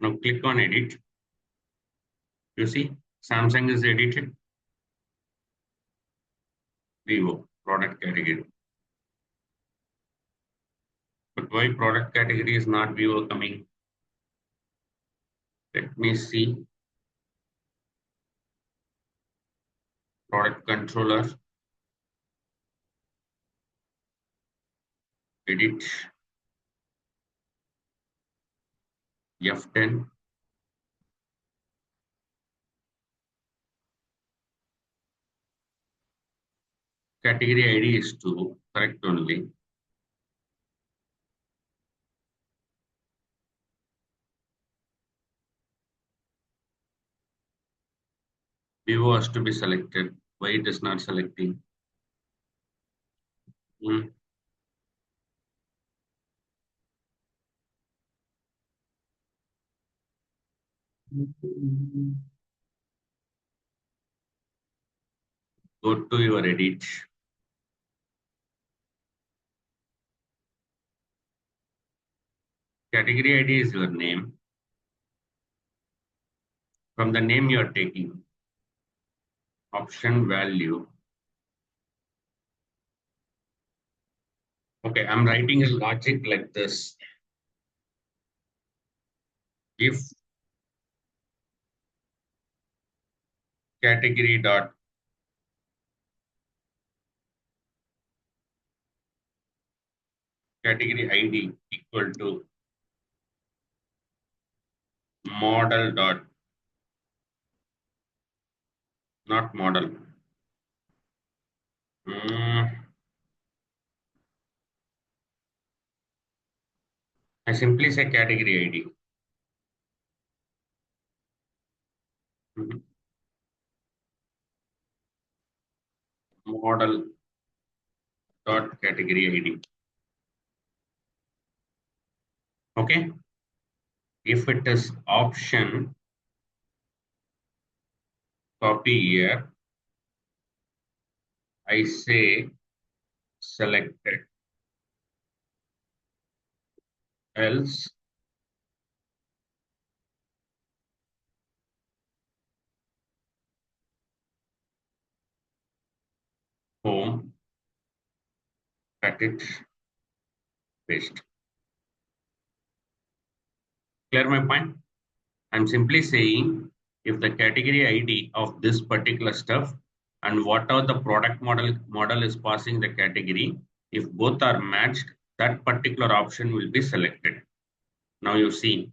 Now click on edit. You see, Samsung is edited. Vivo, product category. But why product category is not Vivo coming? Let me see. Product controller. Edit. F10. Category ID is 2. Correct only. Vivo has to be selected. Why it is not selecting? Go to your edit. Category ID is your name. From the name you are taking, option value. Okay, I'm writing a logic like this. If category dot category ID equal to model dot, not model. I simply say category ID. Model dot category ID. Okay. If it is option, copy here. I say selected. Else home, cut it, paste. Clear my point? I'm simply saying if the category ID of this particular stuff and whatever the product model is passing the category, if both are matched, that particular option will be selected. Now you see.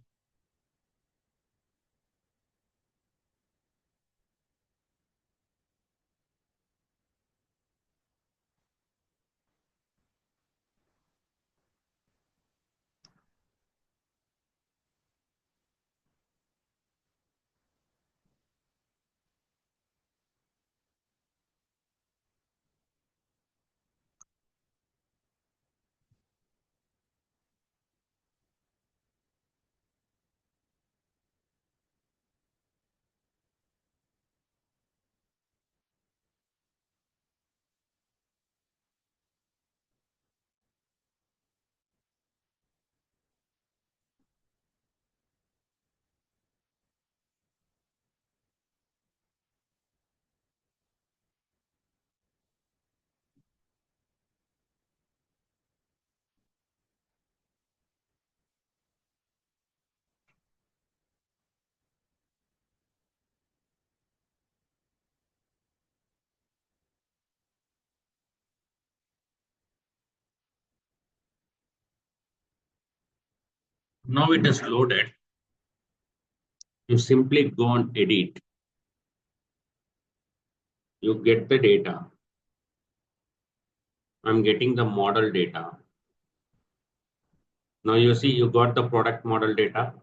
Now it is loaded. You simply go on edit. You get the data. I'm getting the model data. Now you see you got the product model data.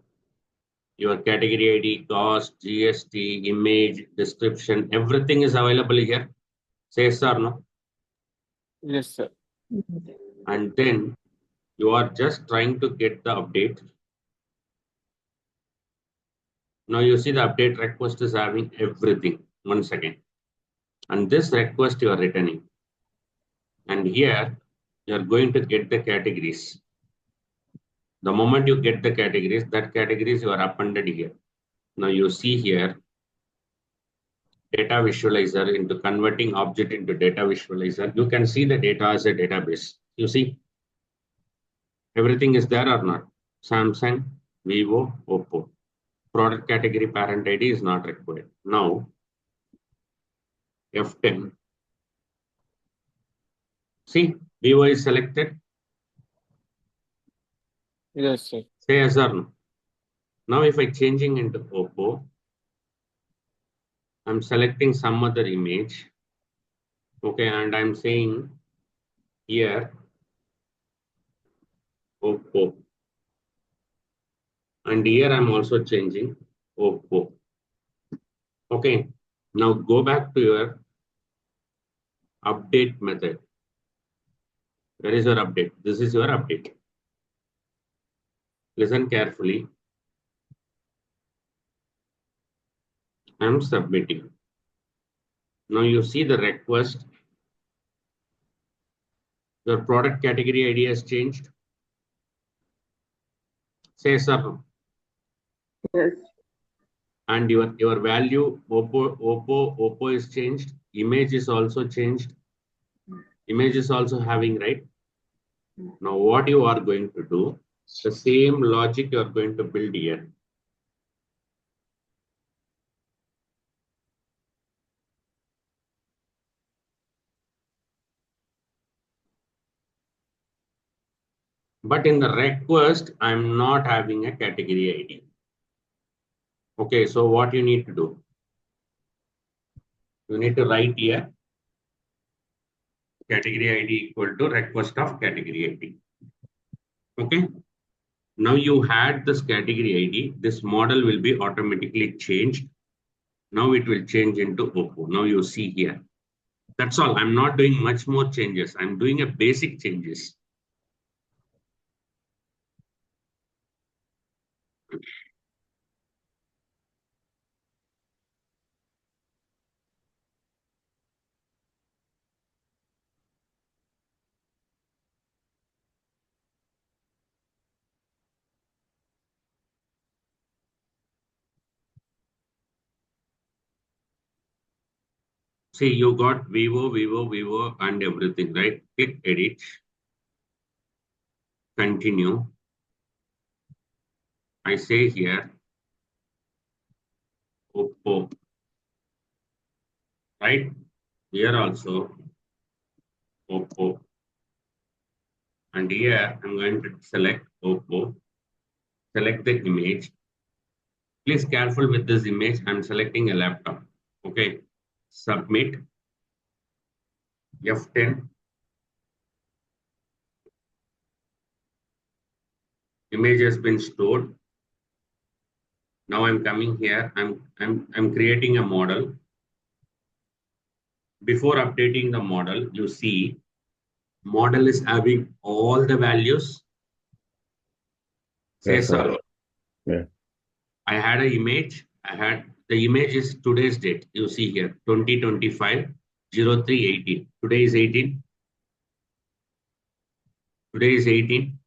Your category ID, cost, GST, image, description, everything is available here. Say yes or no? Yes, sir. And then you are just trying to get the update. Now you see the update request is having everything. 1 second. And this request you are returning. And here you are going to get the categories. The moment you get the categories, that categories you are appended here. Now you see here, data visualizer into converting object into data visualizer. You can see the data as a database. You see, everything is there or not? Samsung, Vivo, Oppo. Product category parent ID is not required. Now, F10. See, Vivo is selected. Yes, sir. Say yes or no. Now, if I changing into Oppo, I'm selecting some other image. Okay, and I'm saying here Oppo. And here I'm also changing Oppo. Okay, now go back to your update method. Where is your update? This is your update. Listen carefully. I'm submitting. Now you see the request. Your product category ID has changed. Say yes or no. Yes. And your value Oppo is changed. Image is also changed. Image is also having, right? Now what you are going to do, the same logic you are going to build here. But in the request, I'm not having a category ID. Okay, so what you need to do? You need to write here category ID equal to request of category ID. Okay. Now you had this category ID. This model will be automatically changed. Now it will change into Oppo. Now you see here. That's all. I'm not doing much more changes. I'm doing a basic changes. See, you got Vivo, and everything, right? Click edit, continue. I say here, Oppo, right? Here also, Oppo. And here, I'm going to select Oppo, select the image. Please careful with this image. I'm selecting a laptop. Okay. Submit, F10. Image has been stored. Now I'm coming here. I'm creating a model. Before updating the model, you see model is having all the values. Say Yes, sir. sir. Yeah. I had an image. The image is today's date. You see here 2025-03-18. Today is 18. Today is 18.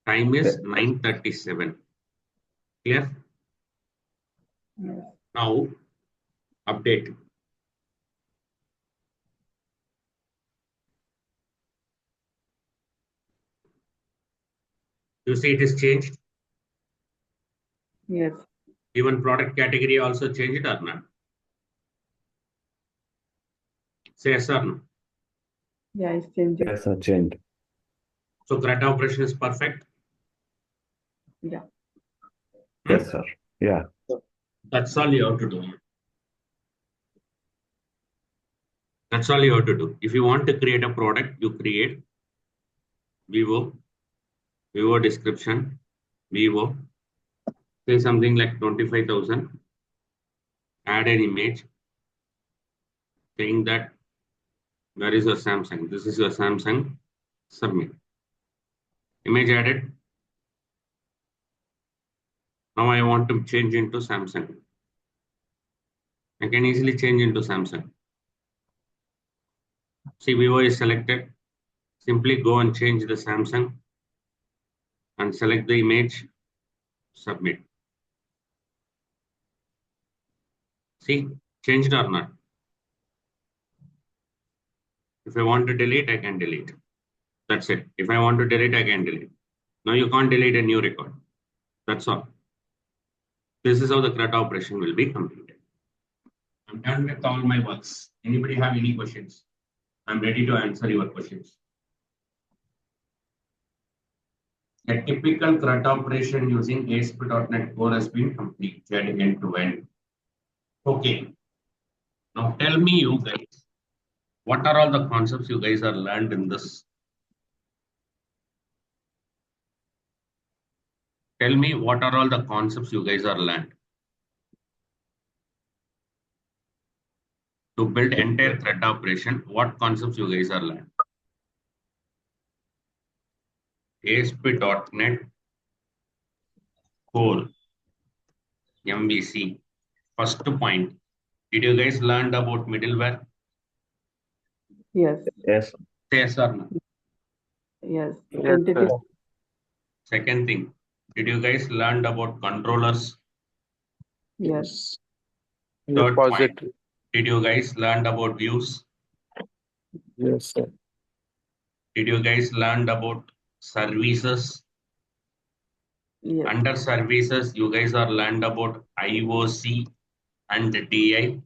Time is 9:37. Clear? Yes. Now update. You see it is changed. Yes. Even product category also changed or not? Say yes or no. Yeah, it's changed. Yes, sir. Changed. So CRUD operation is perfect. Yeah. Yes, sir. Yeah. That's all you have to do. That's all you have to do. If you want to create a product, you create Vivo description, Vivo, say something like 25,000, add an image saying that where is your Samsung? This is your Samsung, submit. Image added. Now I want to change into Samsung. I can easily change into Samsung. See, Vivo is selected. Simply go and change the Samsung. and select the image, submit. See, changed or not? If I want to delete, I can delete. That's it. If I want to delete, I can delete. Now you can't delete a new record. That's all. This is how the CRUD operation will be completed. I'm done with all my works. Anybody have any questions? I'm ready to answer your questions. A typical CRUD operation using ASP.NET Core has been completed end to end. Okay. Now tell me, you guys, what are all the concepts you guys are learned in this? Tell me what are all the concepts you guys are learned to build entire CRUD operation. What concepts you guys are learned? ASP.NET Core MVC. First point. Did you guys learn about middleware? Yes. Yes. Yes or no? Yes. Yes, Entity. sir. Second thing. Did you guys learn about controllers? Yes. Third point. Repository. Did you guys learn about views? Yes, sir. Did you guys learn about services? Yes. Under services, you guys are learned about IOC and DI.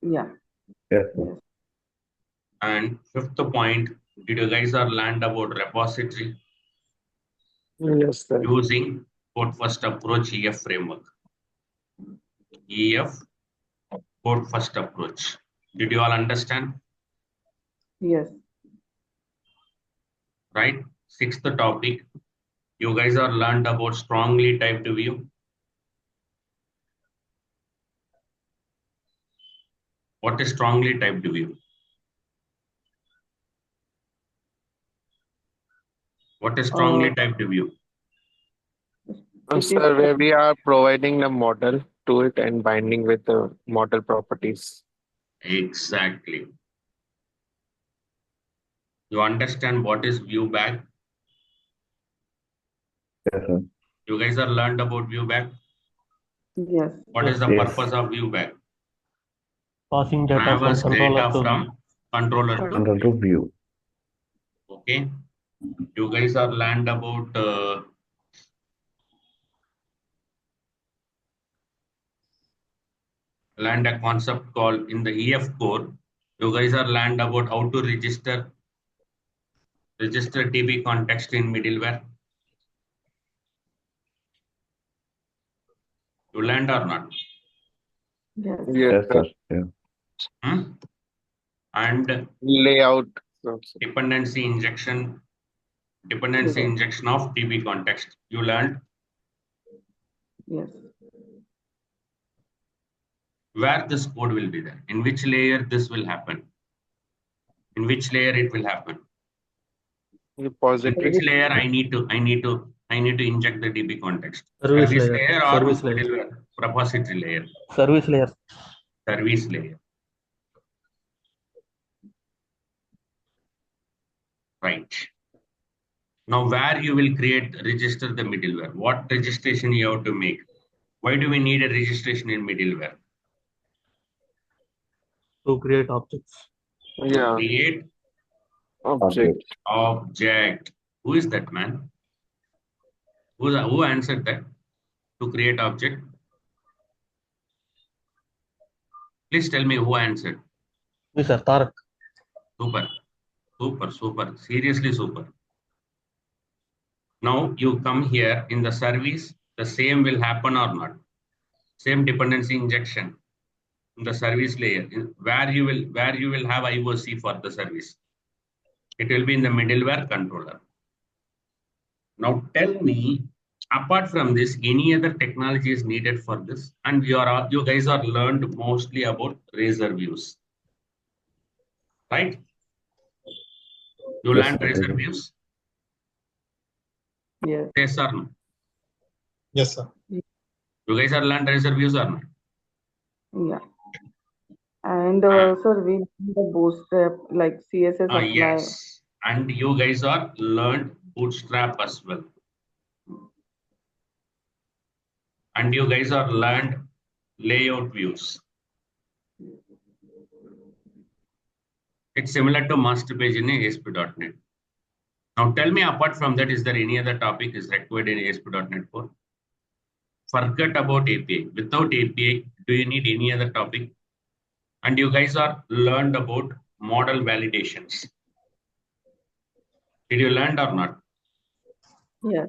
Yeah. Yes. Yes. And fifth point, did you guys are learned about repository Yes, sir. using code first approach EF framework? EF code first approach. Did you all understand? Yes. Right? Sixth topic, you guys are learned about strongly typed view. What is strongly typed view? What is strongly typed view? It is Sir, where we are providing the model to it and binding with the model properties. Exactly. You understand what is view bag? Yes, sir. You guys are learned about view bag. yes. What is the Yes. purpose of view bag? Passing data from Traverse controller data to from controller to Control to view. okay. You guys are learned about learned a concept called in the EF core. You guys are learned about how to register TB context in middleware. You learned or not? Yes. Yes, Yes, sir. sir. Yeah. Hmm? And Layout. Also. dependency injection of TB context. You learned Yes. where this code will be there, in which layer this will happen, in which layer it will happen, in Repository. which layer I need to inject the DB context. service Service layer. layer or Service layer. middleware repository layer. Service layer. Service layer. Right. Now where you will register the middleware. What registration you have to make? Why do we need a registration in middleware? To create objects. To Yeah. create Object. object. Who is that man? Who answered that? To create object. Please tell me who answered. Yes, sir. Tarak. Super. Super, super. Seriously super. Now you come here in the service, the same will happen or not? Same dependency injection in the service layer, where you will have IOC for the service. It will be in the middleware controller. Now tell me, apart from this, any other technology is needed for this? And you guys are learned mostly about razor views, right? You Yes, learned sir. razor views? Yes. Yes or no? Yes, sir. You guys are learned razor views or not? Yeah. And Ah. sir, we need the bootstrap like CSS apply. Yes. And you guys are learned bootstrap as well. and you guys are learned layout views. It's similar to master page in ASP.NET. Now tell me, apart from that, is there any other topic is required in ASP.NET 4? Forget about API. Without API, do you need any other topic? And you guys are learned about model validations. Did you learn or not? Yes.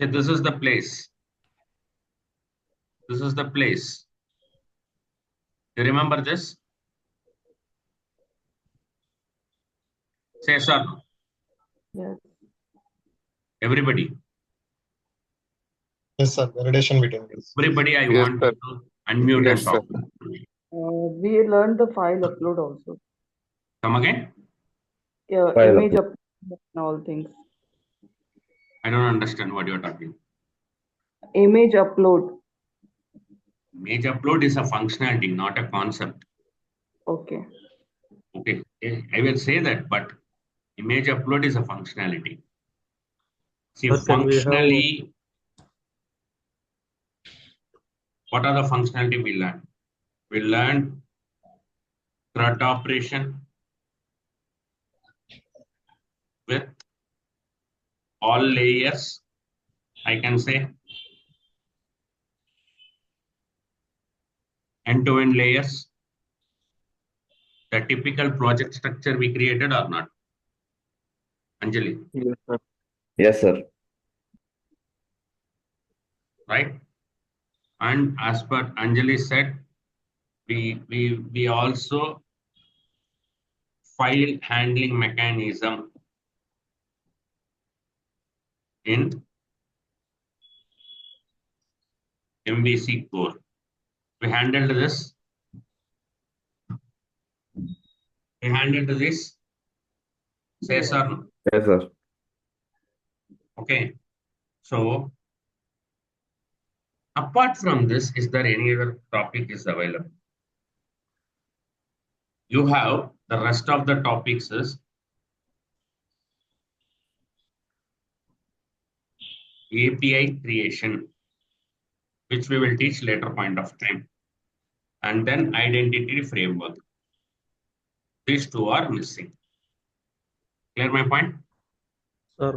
So this is the place. This is the place. You remember this? Say yes or no. Yes. Everybody. Yes, sir. Validation between this. Everybody, I Yes, want sir. you to unmute Yes, and sir. talk. We learned the file upload also. Come again? File Image upload. upload and all things. I don't understand what you're talking. Image upload. Image upload is a functionality, not a concept. Okay. Okay, I will say that, but image upload is a functionality. See, Sir, can we have functionally, what are the functionality we learn? We learn CRUD operation with all layers, I can say, end-to-end layers, the typical project structure we created or not? Anjali, Yes, sir. Yes, sir. right? And as per Anjali said, we also file handling mechanism in MVC core. We handled this. We handled this. Say yes or no. Yes, sir. Okay. So apart from this, is there any other topic is available? You have the rest of the topics is API creation, which we will teach later point of time, and then identity framework. These two are missing. Clear my point? sir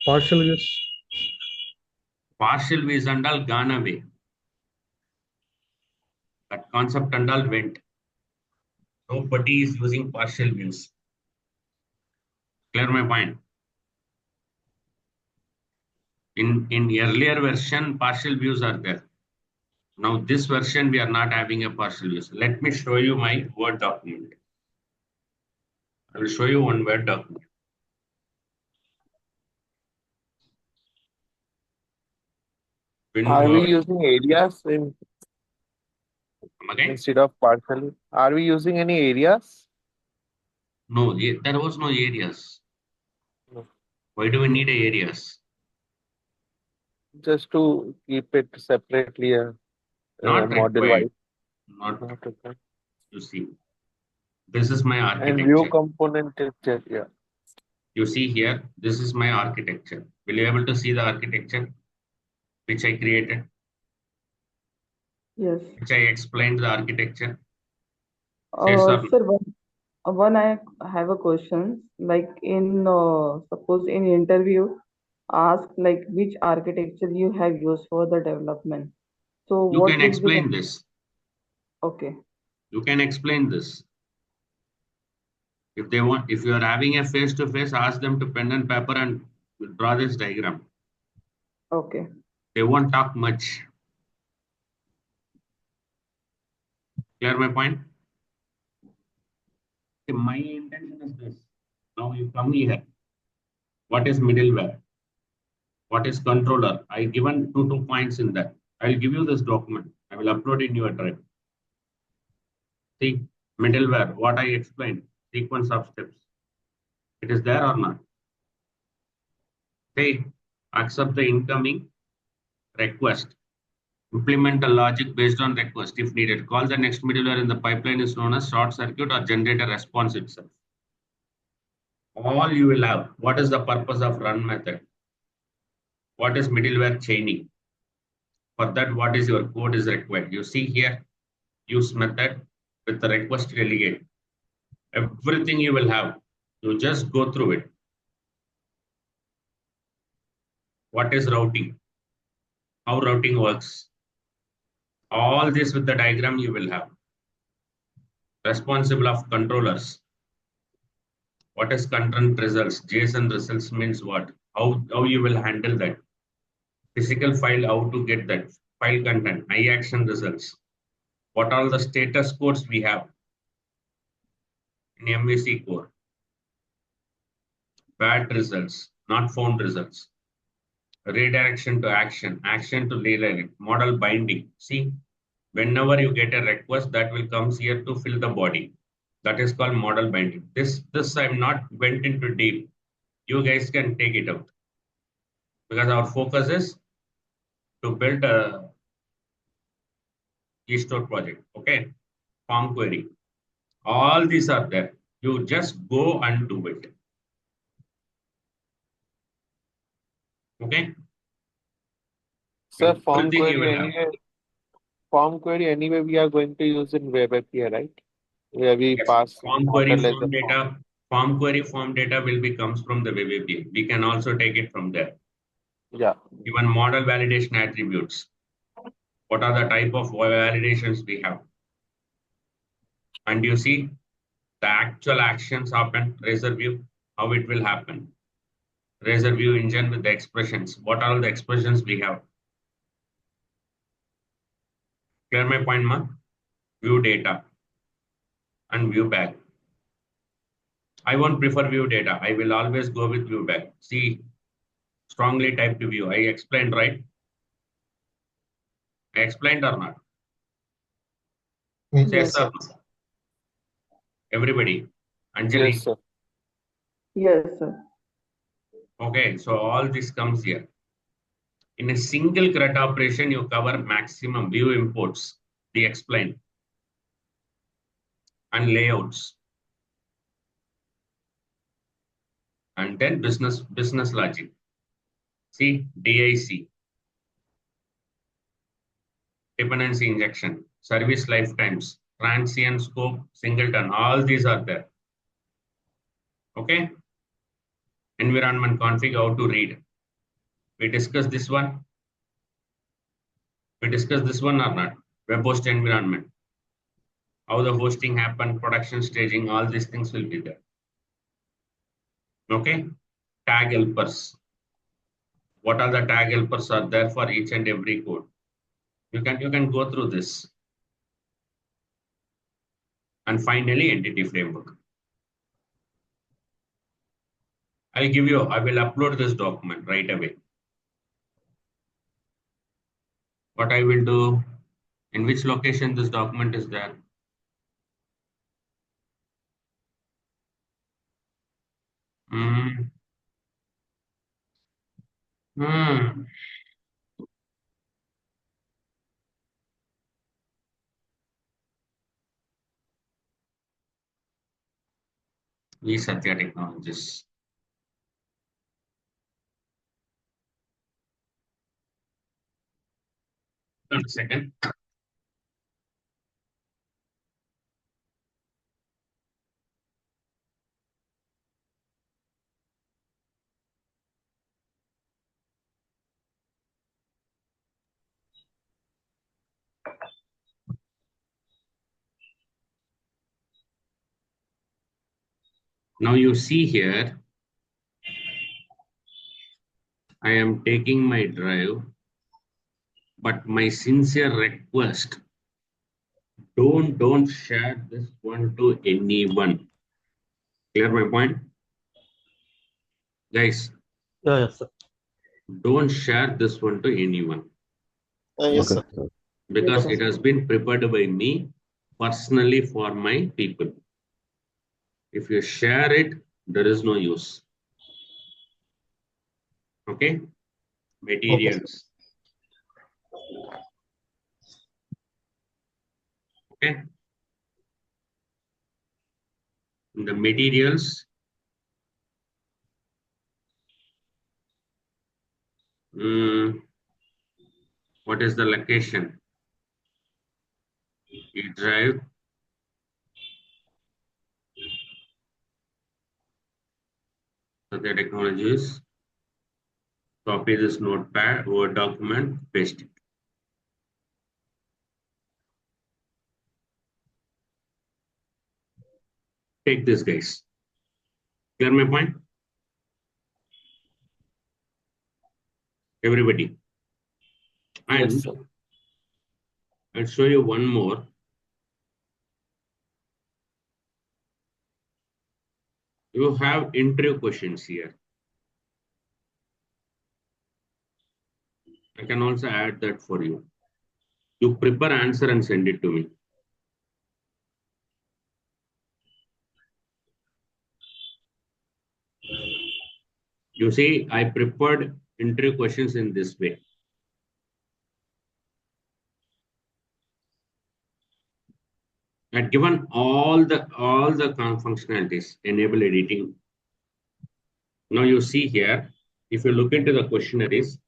partial use? Partial views and all gone away. That concept and all went. Nobody is using partial views. Clear my point? In earlier version, partial views are there. Now this version, we are not having a partial views. Let me show you my Word document. I will show you one Word document. Are we WinWord. using areas Okay? instead of partially? Are we using any areas? No, there was no areas. No. Why do we need areas? Just to keep it separately, Not model required. wise. Not, Not required. you see. This is my And view architecture. component is just, yeah. You see here, this is my architecture. Will you able to see the architecture which I created? Yes. Which I explained the architecture? Yes or no? Sir, one I have a question. Like in suppose in interview, ask like which architecture you have used for the development. So You what can will be the explain this. okay? You can explain this. If they want, if you are having a face-to-face, ask them to pen and paper and draw this diagram. Okay. They won't talk much. Clear my point? See, my intention is this. Now you come here. What is middleware? What is controller? I given two points in that. I will give you this document. I will upload in your drive. See, middleware, what I explained, sequence of steps. It is there or not? Say, accept the incoming request. Implement the logic based on request if needed. Call the next middleware in the pipeline is known as short circuit or generate a response itself. All you will have. What is the purpose of run method? What is middleware chaining? For that, what is your code is required? You see here, use method with the request delegate. Everything you will have. You just go through it. What is routing? How routing works? All this with the diagram you will have. Responsible of controllers. What is content results? JSON results means what? How you will handle that? Physical file, how to get that? File content, action results. What are the status codes we have in MVC core? Bad results, not found results. Redirection to action, action to redirect, model binding. See, whenever you get a request, that will comes here to fill the body. That is called model binding. This I'm not went into deep. You guys can take it out because our focus is to build a e-store project. Okay, form query. All these are there. You just go and do it. Okay. Sir, Everything you will have. form query anyway we are going to use in web API, right? Where we Yes. pass Form query, model as a form form. data, form query, form data will be comes from the web API. We can also take it from there. Yeah. Even model validation attributes. What are the type of validations we have? And you see the actual actions happen, razor view, how it will happen. Razor view engine with the expressions. What are the expressions we have? Clear my point, ma? View data and view back. I won't prefer view data. I will always go with view back. See, strongly typed view. I explained, right? I explained or not? Mm. Yes Yes. or no? Everybody. Yes, Anjali. sir. Yes, sir. Okay, so all this comes here. In a single CRUD operation, you cover maximum view imports, the explain, and layouts, and then business logic. See, DIC, dependency injection, service lifetimes, transient scope, singleton, all these are there. Okay, environment config, how to read. We discussed this one. We discussed this one or not? Web host environment, how the hosting happen, production staging, all these things will be there. Okay, tag helpers. What are the tag helpers are there for each and every code? You can go through this. And finally, entity framework. I will upload this document right away. What I will do, in which location this document is there? Hmm. Hmm. Satya Technologies. One second. Now you see here, I am taking my drive, but my sincere request, don't share this one to anyone. Clear my point? Guys, Yeah, yes, sir. don't share this one to anyone Yes, Okay, sir. sir. because Yes, it sir. has been prepared by me personally for my people. If you share it, there is no use. Okay? Okay, sir. Materials. Okay? In the materials, mm, What is the location? You drive. So the technologies. Copy this notepad, Word document, paste it. Take this, guys. Clear my point? Everybody. Yes, And sir. I'll show you one more. You have interview questions here. I can also add that for you. You prepare answer and send it to me. You see, I prepared interview questions in this way. I've given all the functionalities, enable editing. Now you see here, if you look into the questionnaires,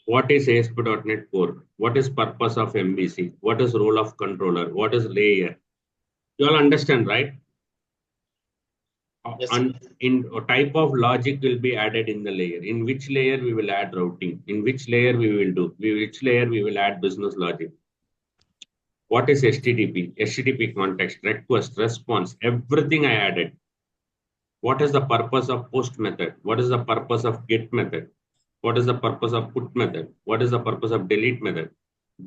what is ASP.NET Core? What is purpose of MVC? What is role of controller? What is layer? You all understand, right? Yes, sir. And in a type of logic will be added in the layer. In which layer we will add routing? In which layer we will do? Which layer we will add business logic? What is HTTP? HTTP context, request, response, everything I added. What is the purpose of post method? What is the purpose of get method? What is the purpose of put method? What is the purpose of delete method?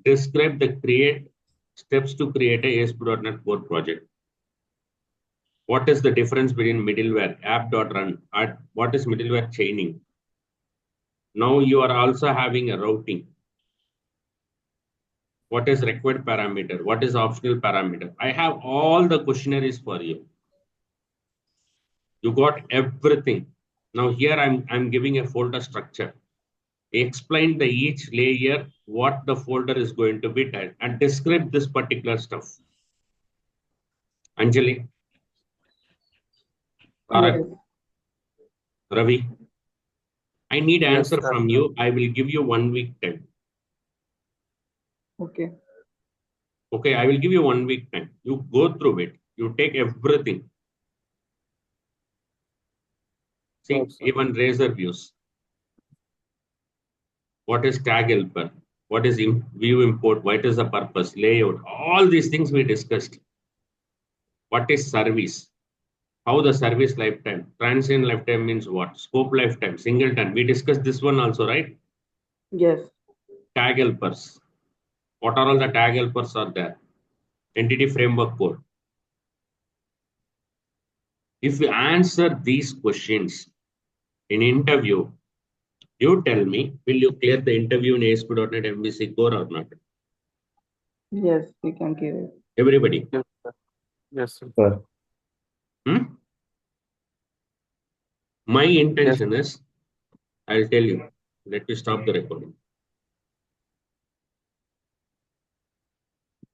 Describe the create steps to create a ASP.NET Core project. What is the difference between middleware, app.run? What is middleware chaining? Now you are also having a routing. What is required parameter? What is optional parameter? I have all the questionnaires for you. You got everything. Now here I'm giving a folder structure. Explain the each layer, what the folder is going to be done, and describe this particular stuff. Anjali, Tarak, Yes. Ravi, I need Yes, answer sir. from you. I will give you 1 week time. Okay. Okay, I will give you 1 week time. You go through it. You take everything. Sure, See, sir. even razor views. What is tag helper? What is view import? What is the purpose? Layout. All these things we discussed. What is service? How the service lifetime? Transient lifetime means what? Scope lifetime, singleton. We discussed this one also, right? Yes. Tag helpers. What are all the tag helpers are there? Entity framework code. If you answer these questions in interview, you tell me, will you clear the interview in ASP.NET MVC Core or not? Yes, we can give it. Everybody. Yes, sir. Yes, sir. Sir. Hmm? My Yes. intention is, I'll tell you. Let me stop the recording.